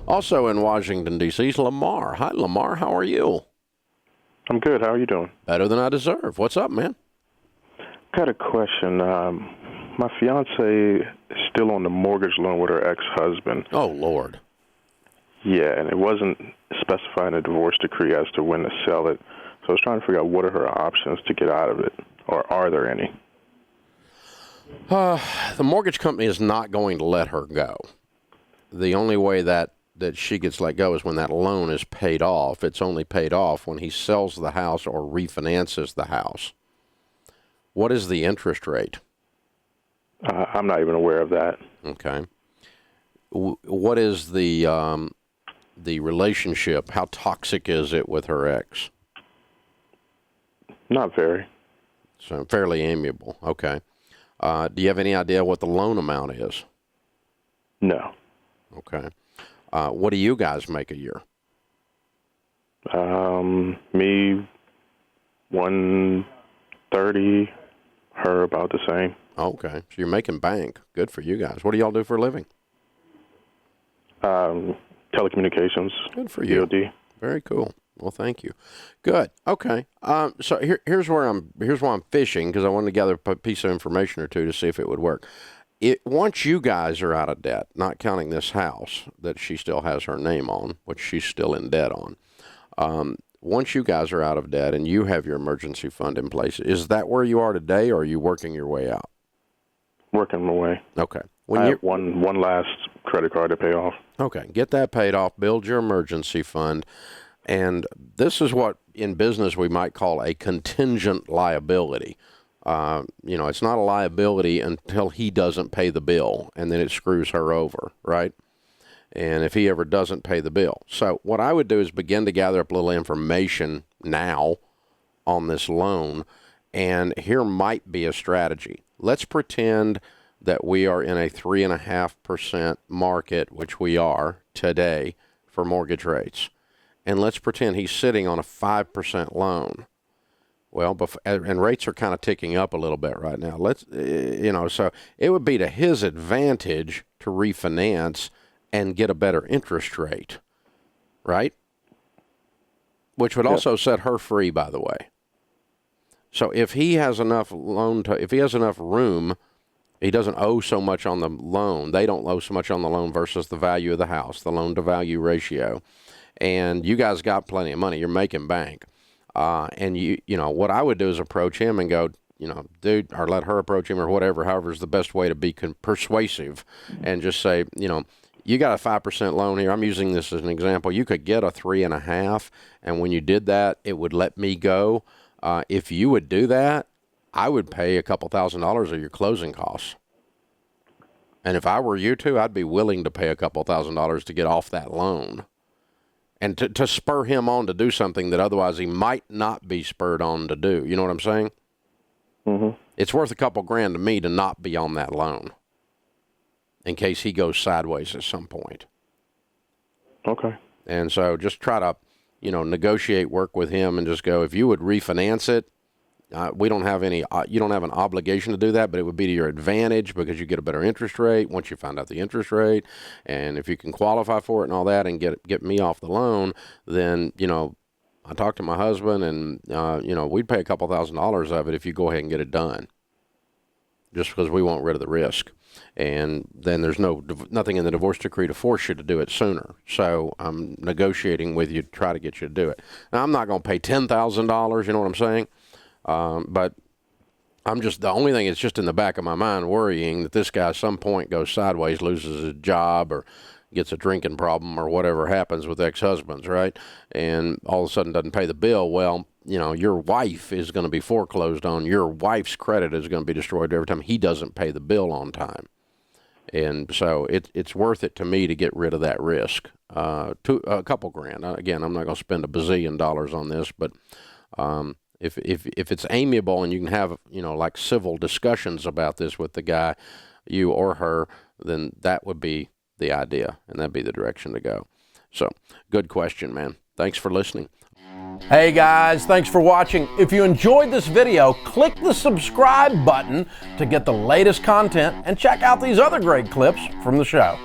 Also in Washington, D.C. is Lamar. Hi, Lamar. How are you? I'm good. How are you doing? Better than I deserve. What's up, man? Got a question. My fiance is still on the mortgage loan with her ex-husband. Oh, Lord. Yeah, and it wasn't specified in the divorce decree as to when to sell it. So I was trying to figure out what are her options to get out of it, or are there any? The mortgage company is not going to let her go. The only way that she gets let go is when that loan is paid off. It's only paid off when he sells the house or refinances the house. What is the interest rate? I'm not even aware of that. Okay. What is the relationship? How toxic is it with her ex? Not very. So fairly amiable. Okay. Do you have any idea what the loan amount is? No. Okay. What do you guys make a year? Me, 130. Her about the same. Okay. So you're making bank. Good for you guys. What do y'all do for a living? Telecommunications. Good for you. DOD. Very cool. Well, thank you. Good. Okay. So here's why I'm fishing, because I wanted to gather a piece of information or two to see if it would work. Once you guys are out of debt, not counting this house that she still has her name on, which she's still in debt on. Once you guys are out of debt and you have your emergency fund in place, is that where you are today, or are you working your way out? Working my way. Okay. I have one last credit card to pay off. Okay. Get that paid off. Build your emergency fund. And this is what in business we might call a contingent liability. It's not a liability until he doesn't pay the bill, and then it screws her over, right? And if he ever doesn't pay the bill. So what I would do is begin to gather up a little information now on this loan, and here might be a strategy. Let's pretend that we are in a 3.5% market, which we are today, for mortgage rates. And let's pretend he's sitting on a 5% loan. Well, and rates are kind of ticking up a little bit right now. So it would be to his advantage to refinance and get a better interest rate, right? Which would also set her free, by the way. So if he has enough room, he doesn't owe so much on the loan. They don't owe so much on the loan versus the value of the house, the loan to value ratio. And you guys got plenty of money. You're making bank. And what I would do is approach him and go, dude, or let her approach him or whatever, however is the best way to be persuasive, and just say, you got a 5% loan here. I'm using this as an example. You could get a 3.5, and when you did that, it would let me go. If you would do that, I would pay a couple $1,000s of your closing costs. And if I were you two, I'd be willing to pay a couple $1,000s to get off that loan. And to spur him on to do something that otherwise he might not be spurred on to do. You know what I'm saying? Mm-hmm. It's worth a couple grand to me to not be on that loan in case he goes sideways at some point. Okay. And so just try to, negotiate, work with him, and just go, if you would refinance it, we don't have you don't have an obligation to do that, but it would be to your advantage because you get a better interest rate once you find out the interest rate. And if you can qualify for it and all that and get me off the loan, then, I talked to my husband and, we'd pay a couple $1,000s of it if you go ahead and get it done, just because we want rid of the risk. And then there's nothing in the divorce decree to force you to do it sooner. So I'm negotiating with you to try to get you to do it. Now, I'm not going to pay $10,000, you know what I'm saying? But the only thing is just in the back of my mind worrying that this guy at some point goes sideways, loses his job, or gets a drinking problem, or whatever happens with ex-husbands, right? And all of a sudden doesn't pay the bill. Well, your wife is going to be foreclosed on. Your wife's credit is going to be destroyed every time he doesn't pay the bill on time. And so it's worth it to me to get rid of that risk. To a couple grand. Again, I'm not going to spend $1 bazillion on this, but if it's amiable and you can have like civil discussions about this with the guy, you or her, then that would be the idea, and that'd be the direction to go. So, good question, man. Thanks for listening. Hey guys, thanks for watching. If you enjoyed this video, click the subscribe button to get the latest content and check out these other great clips from the show.